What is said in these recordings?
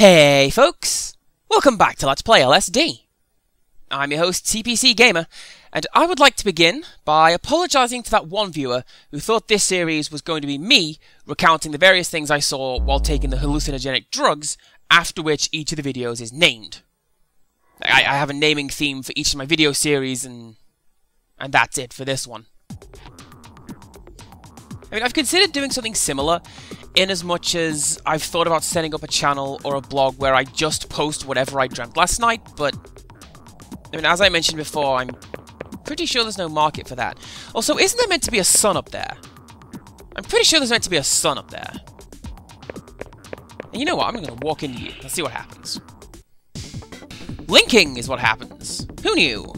Hey folks! Welcome back to Let's Play LSD. I'm your host CPC Gamer, and I would like to begin by apologising to that one viewer who thought this series was going to be me recounting the various things I saw while taking the hallucinogenic drugs, after which each of the videos is named. I have a naming theme for each of my video series, and that's it for this one. I mean, I've considered doing something similar, in as much as I've thought about setting up a channel or a blog where I just post whatever I dreamt last night, but I mean, as I mentioned before, I'm pretty sure there's no market for that. Also, isn't there meant to be a sun up there? I'm pretty sure there's meant to be a sun up there. And you know what? I'm going to walk into you. Let's see what happens. Linking is what happens. Who knew?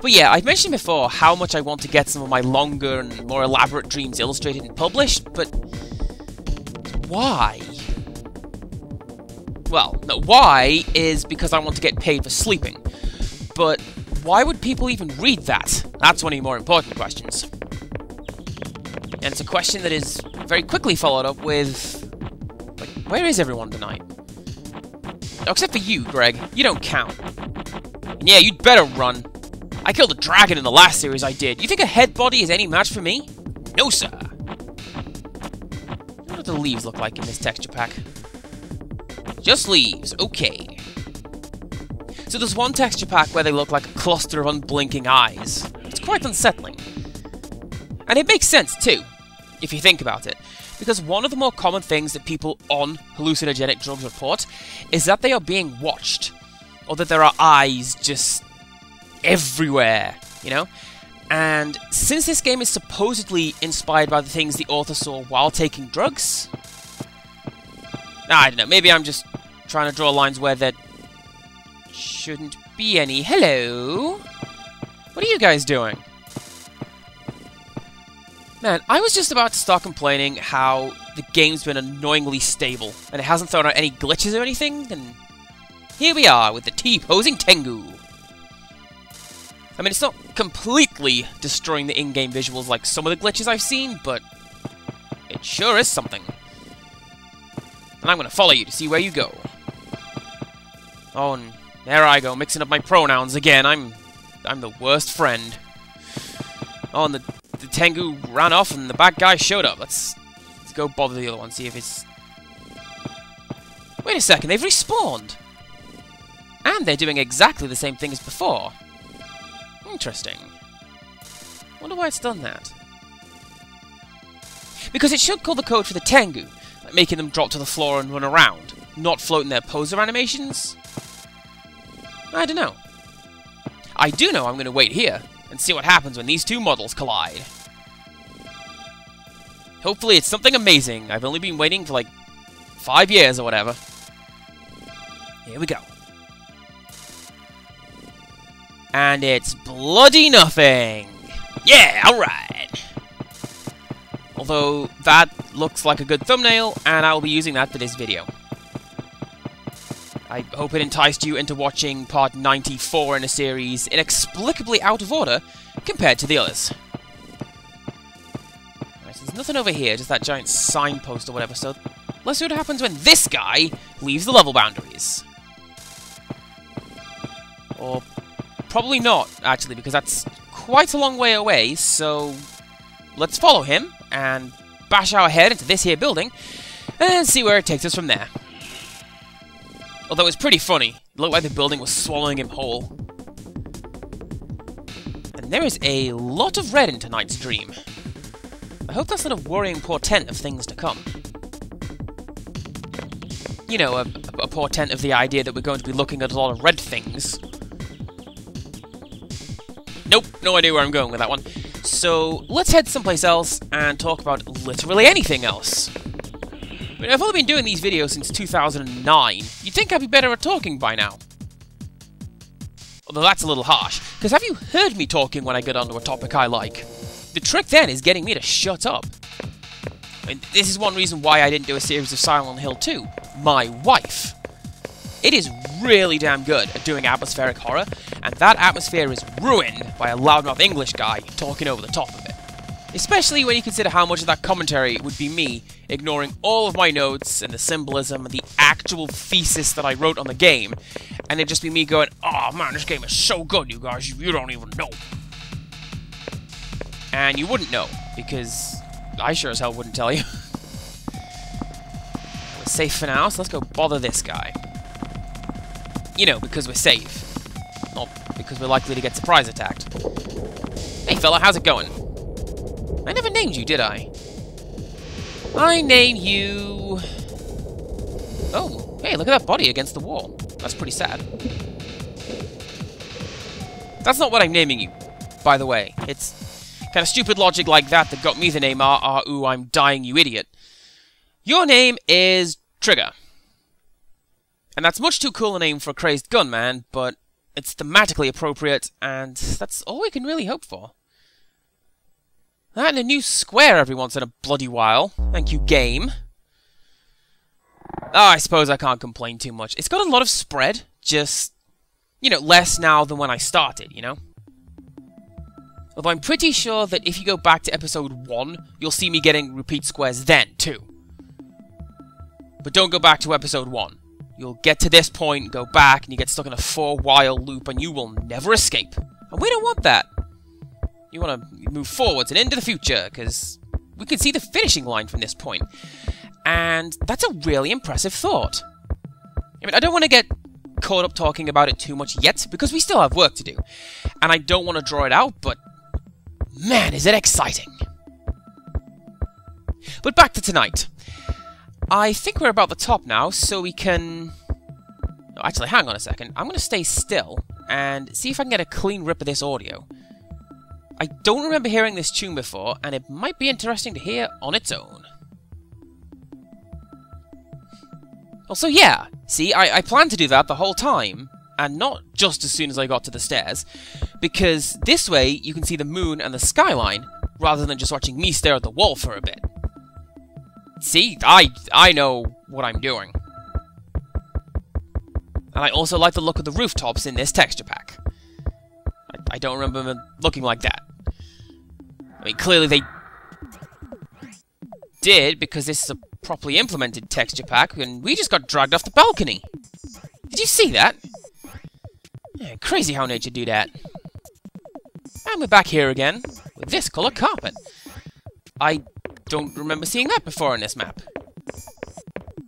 But yeah, I've mentioned before how much I want to get some of my longer and more elaborate dreams illustrated and published, but why? Well, no, why is because I want to get paid for sleeping. But why would people even read that? That's one of the more important questions. And it's a question that is very quickly followed up with, like, where is everyone tonight? Oh, except for you, Greg. You don't count. And yeah, you'd better run. I killed a dragon in the last series I did. You think a head body is any match for me? No, sir. What do the leaves look like in this texture pack? Just leaves. Okay. So there's one texture pack where they look like a cluster of unblinking eyes. It's quite unsettling. And it makes sense, too, if you think about it. Because one of the more common things that people on hallucinogenic drugs report is that they are being watched. Or that there are eyes just everywhere, you know? And since this game is supposedly inspired by the things the author saw while taking drugs, I don't know, maybe I'm just trying to draw lines where there shouldn't be any. Hello? What are you guys doing? Man, I was just about to start complaining how the game's been annoyingly stable, and it hasn't thrown out any glitches or anything, and here we are with the T-posing Tengu. I mean, it's not completely destroying the in-game visuals like some of the glitches I've seen, but it sure is something. And I'm gonna follow you to see where you go. Oh, and there I go, mixing up my pronouns again. I'm the worst friend. Oh, and the Tengu ran off and the bad guy showed up. Let's go bother the other one, see if it's... Wait a second, they've respawned! And they're doing exactly the same thing as before. Interesting. Wonder why it's done that. Because it should call the code for the Tengu, like making them drop to the floor and run around, not floating their poser animations. I don't know. I do know I'm going to wait here and see what happens when these two models collide. Hopefully it's something amazing. I've only been waiting for like 5 years or whatever. Here we go. And it's bloody nothing! Yeah, alright! Although, that looks like a good thumbnail, and I'll be using that for this video. I hope it enticed you into watching part 94 in a series inexplicably out of order compared to the others. Right, so there's nothing over here, just that giant signpost or whatever, so let's see what happens when this guy leaves the level boundaries. Or... probably not, actually, because that's quite a long way away, so let's follow him and bash our head into this here building and see where it takes us from there. Although it's pretty funny. It looked like the building was swallowing him whole. And there is a lot of red in tonight's dream. I hope that's not a worrying portent of things to come. You know, a portent of the idea that we're going to be looking at a lot of red things. Nope, no idea where I'm going with that one. So, let's head someplace else and talk about literally anything else. I mean, I've only been doing these videos since 2009. You'd think I'd be better at talking by now. Although that's a little harsh, because have you heard me talking when I get onto a topic I like? The trick then is getting me to shut up. I mean, this is one reason why I didn't do a series of Silent Hill 2. My wife. It is really damn good at doing atmospheric horror, and that atmosphere is ruined by a loudmouth English guy talking over the top of it. Especially when you consider how much of that commentary would be me ignoring all of my notes and the symbolism and the actual thesis that I wrote on the game, and it'd just be me going, "Oh man, this game is so good, you guys, you don't even know." And you wouldn't know, because I sure as hell wouldn't tell you. We're safe for now, so let's go bother this guy. You know, because we're safe. Not because we're likely to get surprise attacked. Hey fella, how's it going? I never named you, did I? I named you... Oh, hey, look at that body against the wall. That's pretty sad. That's not what I'm naming you, by the way. It's kind of stupid logic like that that got me the name ooh, I'm dying, you idiot. Your name is Trigger. And that's much too cool a name for a crazed gunman, but it's thematically appropriate, and that's all we can really hope for. That and a new square every once in a bloody while. Thank you, game. I suppose I can't complain too much. It's got a lot of spread, just, you know, less now than when I started, you know? Although I'm pretty sure that if you go back to episode 1, you'll see me getting repeat squares then, too. But don't go back to episode 1. You'll get to this point, go back, and you get stuck in a 4-while loop, and you will never escape. And we don't want that. You want to move forwards and into the future, because we can see the finishing line from this point. And that's a really impressive thought. I mean, I don't want to get caught up talking about it too much yet, because we still have work to do. And I don't want to draw it out, but man, is it exciting. But back to tonight. I think we're about the top now, so we can... Oh, actually, hang on a second. I'm going to stay still and see if I can get a clean rip of this audio. I don't remember hearing this tune before, and it might be interesting to hear on its own. Also, yeah, see, I planned to do that the whole time, and not just as soon as I got to the stairs, because this way you can see the moon and the skyline, rather than just watching me stare at the wall for a bit. See, I know what I'm doing. And I also like the look of the rooftops in this texture pack. I don't remember them looking like that. I mean, clearly they did, because this is a properly implemented texture pack, and we just got dragged off the balcony. Did you see that? Yeah, crazy how nature do that. And we're back here again, with this colour carpet. I don't remember seeing that before in this map.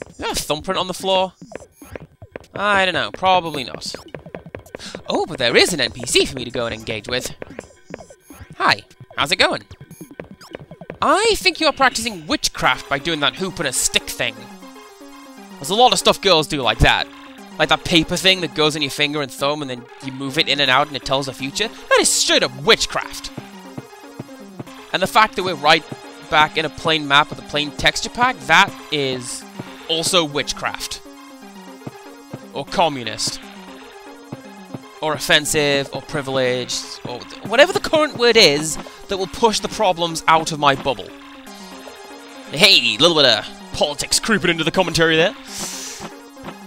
Is there a thumbprint on the floor? I don't know, probably not. Oh, but there is an NPC for me to go and engage with. Hi, how's it going? I think you're practicing witchcraft by doing that hoop and a stick thing. There's a lot of stuff girls do like that. Like that paper thing that goes on your finger and thumb and then you move it in and out and it tells the future. That is straight up witchcraft. And the fact that we're right back in a plain map with a plain texture pack, that is also witchcraft. Or communist. Or offensive, or privileged, or whatever the current word is that will push the problems out of my bubble. Hey, a little bit of politics creeping into the commentary there.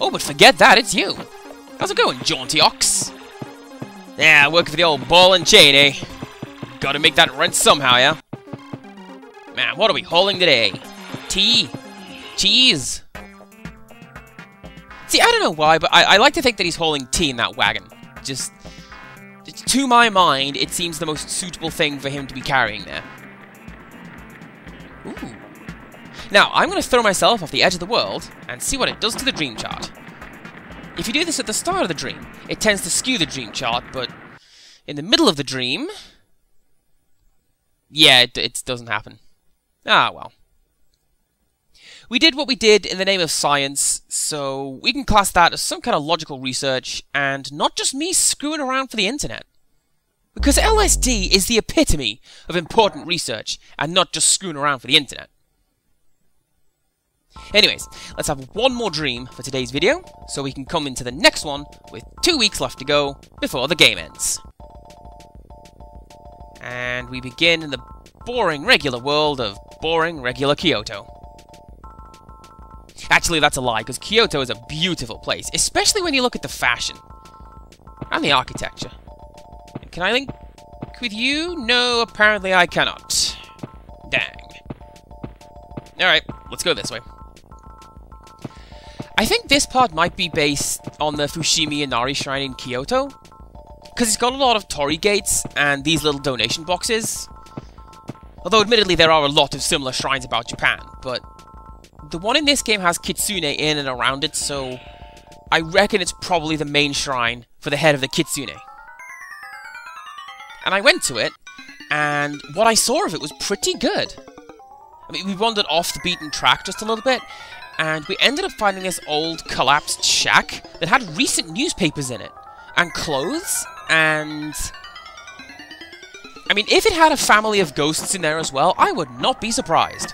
Oh, but forget that, it's you. How's it going, jaunty ox? Yeah, working for the old ball and chain, eh? Gotta make that rent somehow, yeah? Man, what are we hauling today? Tea? Cheese? See, I don't know why, but I like to think that he's hauling tea in that wagon. Just, to my mind, it seems the most suitable thing for him to be carrying there. Ooh. Now, I'm going to throw myself off the edge of the world and see what it does to the dream chart. If you do this at the start of the dream, it tends to skew the dream chart, but in the middle of the dream... Yeah, it doesn't happen. Ah, well. We did what we did in the name of science, so we can class that as some kind of logical research, and not just me screwing around for the internet. Because LSD is the epitome of important research, and not just screwing around for the internet. Anyways, let's have one more dream for today's video, so we can come into the next one with 2 weeks left to go before the game ends. And we begin in the boring regular world of boring regular Kyoto. Actually, that's a lie, because Kyoto is a beautiful place, especially when you look at the fashion. And the architecture. Can I link with you? No, apparently I cannot. Dang. Alright, let's go this way. I think this part might be based on the Fushimi Inari Shrine in Kyoto, because it's got a lot of torii gates and these little donation boxes. Although admittedly there are a lot of similar shrines about Japan, but the one in this game has kitsune in and around it, so I reckon it's probably the main shrine for the head of the kitsune. And I went to it, and what I saw of it was pretty good. I mean, we wandered off the beaten track just a little bit, and we ended up finding this old collapsed shack that had recent newspapers in it, and clothes, and... I mean, if it had a family of ghosts in there as well, I would not be surprised.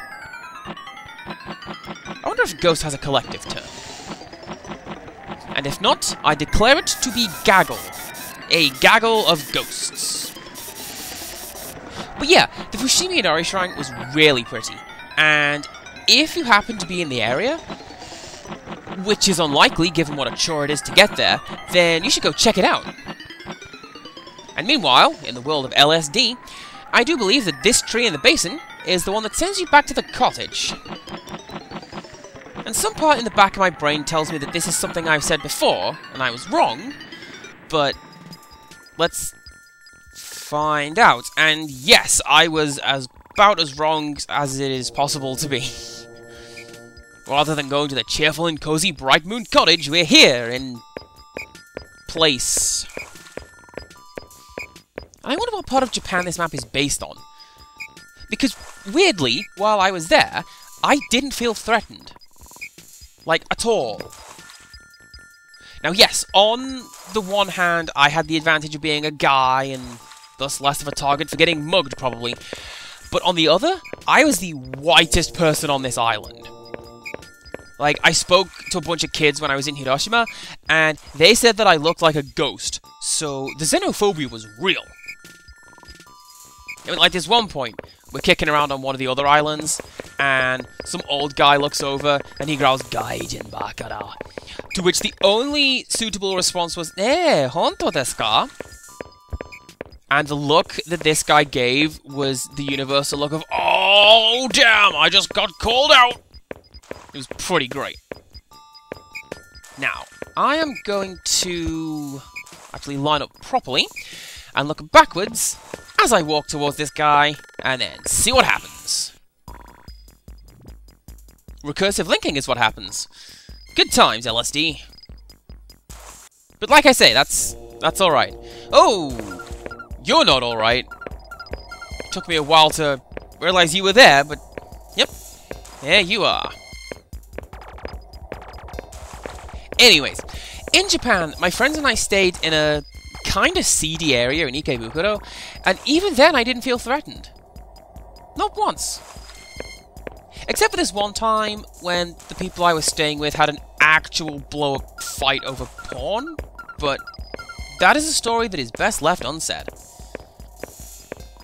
I wonder if ghost has a collective term. And if not, I declare it to be gaggle. A gaggle of ghosts. But yeah, the Fushimi Inari Shrine was really pretty. And if you happen to be in the area, which is unlikely given what a chore it is to get there, then you should go check it out. And meanwhile, in the world of LSD, I do believe that this tree in the basin is the one that sends you back to the cottage. And some part in the back of my brain tells me that this is something I've said before, and I was wrong, but let's find out. And yes, I was about as wrong as it is possible to be. Rather than going to the cheerful and cozy Bright Moon Cottage, we're here in... place. I wonder what part of Japan this map is based on. Because, weirdly, while I was there, I didn't feel threatened. Like, at all. Now, yes, on the one hand, I had the advantage of being a guy, and thus less of a target for getting mugged, probably. But on the other, I was the whitest person on this island. Like, I spoke to a bunch of kids when I was in Hiroshima, and they said that I looked like a ghost. So, the xenophobia was real. I mean, like, there's one point, we're kicking around on one of the other islands, and some old guy looks over, and he growls, "Gaijin bakara." To which the only suitable response was, honto desu ka? And the look that this guy gave was the universal look of, "Oh, damn, I just got called out!" It was pretty great. Now, I am going to actually line up properly, and look backwards as I walk towards this guy, and then see what happens. Recursive linking is what happens. Good times, LSD. But like I say, that's alright. Oh! You're not alright. Took me a while to realize you were there, but... Yep. There you are. Anyways, in Japan, my friends and I stayed in a kinda seedy area in Ikebukuro, and even then I didn't feel threatened. Not once. Except for this one time when the people I was staying with had an actual blow-up fight over porn, but that is a story that is best left unsaid.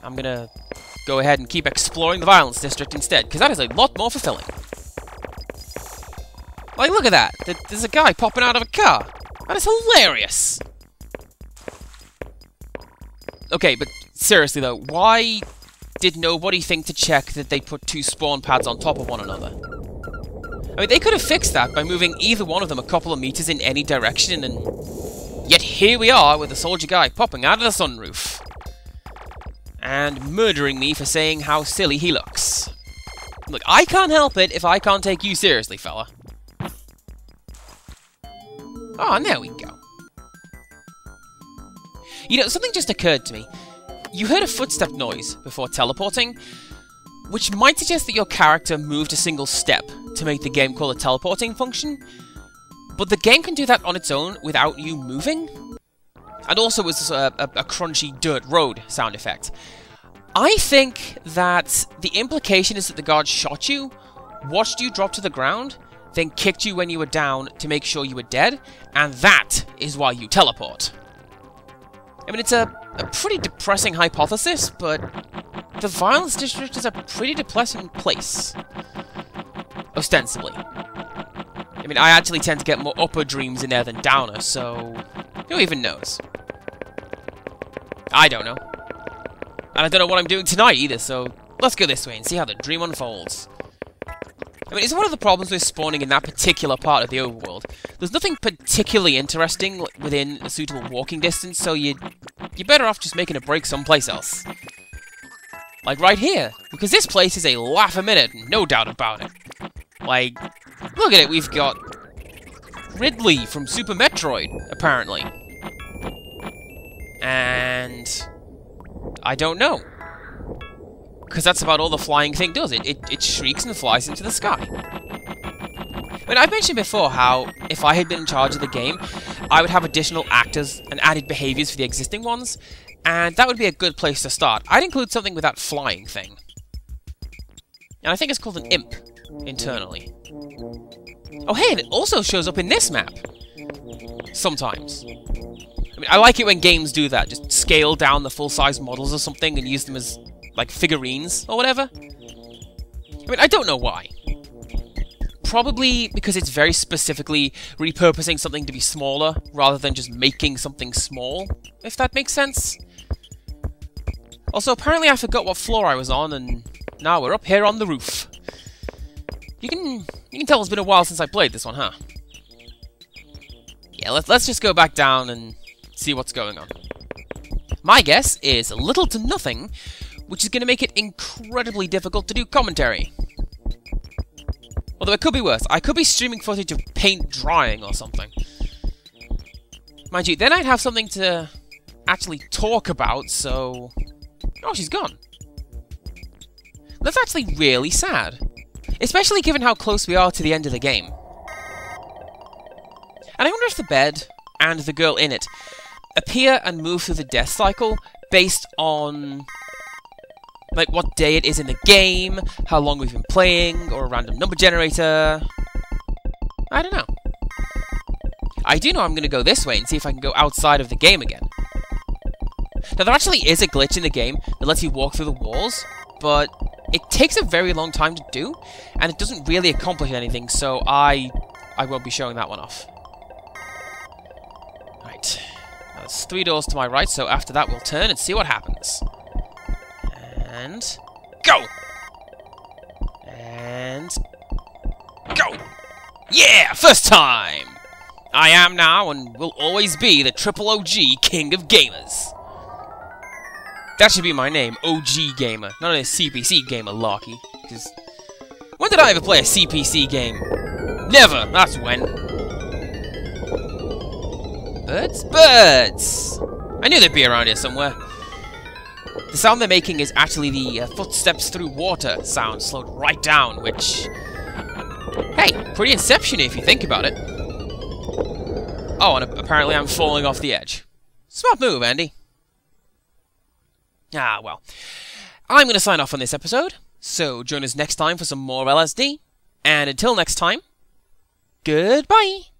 I'm gonna go ahead and keep exploring the violence district instead, because that is a lot more fulfilling. Like, look at that! There's a guy popping out of a car! That is hilarious! Okay, but seriously though, why did nobody think to check that they put two spawn pads on top of one another? I mean, they could have fixed that by moving either one of them a couple of meters in any direction, and yet here we are with a soldier guy popping out of the sunroof. And murdering me for saying how silly he looks. Look, I can't help it if I can't take you seriously, fella. Oh, and there we go. You know, something just occurred to me. You heard a footstep noise before teleporting, which might suggest that your character moved a single step to make the game call a teleporting function, but the game can do that on its own without you moving. And also it was a crunchy dirt road sound effect. I think that the implication is that the guard shot you, watched you drop to the ground, then kicked you when you were down to make sure you were dead, and that is why you teleport. I mean, it's a pretty depressing hypothesis, but the violence district is a pretty depressing place. Ostensibly. I mean, I actually tend to get more upper dreams in there than downer, so who even knows? I don't know. And I don't know what I'm doing tonight either, so let's go this way and see how the dream unfolds. I mean, it's one of the problems with spawning in that particular part of the overworld. There's nothing particularly interesting within a suitable walking distance, so you're better off just making a break someplace else. Like right here, because this place is a laugh a minute, no doubt about it. Like, look at it, we've got Ridley from Super Metroid, apparently. And I don't know. Because that's about all the flying thing does. It shrieks and flies into the sky. I mean, I've mentioned before how, if I had been in charge of the game, I would have additional actors and added behaviours for the existing ones, and that would be a good place to start. I'd include something with that flying thing. And I think it's called an imp, internally. Oh hey, and it also shows up in this map. Sometimes. I mean, I like it when games do that, just scale down the full-size models or something and use them as, like, figurines or whatever. I mean, I don't know why. Probably because it's very specifically repurposing something to be smaller, rather than just making something small, if that makes sense. Also, apparently I forgot what floor I was on, and now we're up here on the roof. You can tell it's been a while since I played this one, huh? Yeah, let's just go back down and see what's going on. My guess is little to nothing, which is going to make it incredibly difficult to do commentary. Although it could be worse. I could be streaming footage of paint drying or something. Mind you, then I'd have something to actually talk about, so... Oh, she's gone. That's actually really sad. Especially given how close we are to the end of the game. And I wonder if the bed and the girl in it appear and move through the death cycle based on... like what day it is in the game, how long we've been playing, or a random number generator. I don't know. I do know I'm going to go this way and see if I can go outside of the game again. Now, there actually is a glitch in the game that lets you walk through the walls, but it takes a very long time to do, and it doesn't really accomplish anything, so I won't be showing that one off. Right. Now, there's 3 doors to my right, so after that we'll turn and see what happens. And... go! And... go! Yeah! First time! I am now, and will always be, the triple OG King of Gamers. That should be my name, OG Gamer, not a CPC Gamer, Larky. Because... when did I ever play a CPC game? Never! That's when. Birds? Birds! I knew they'd be around here somewhere. The sound they're making is actually the footsteps through water sound slowed right down, which... hey, pretty Inception-y if you think about it. Oh, and apparently I'm falling off the edge. Smart move, Andy. Ah, well. I'm going to sign off on this episode, so join us next time for some more LSD. And until next time, goodbye!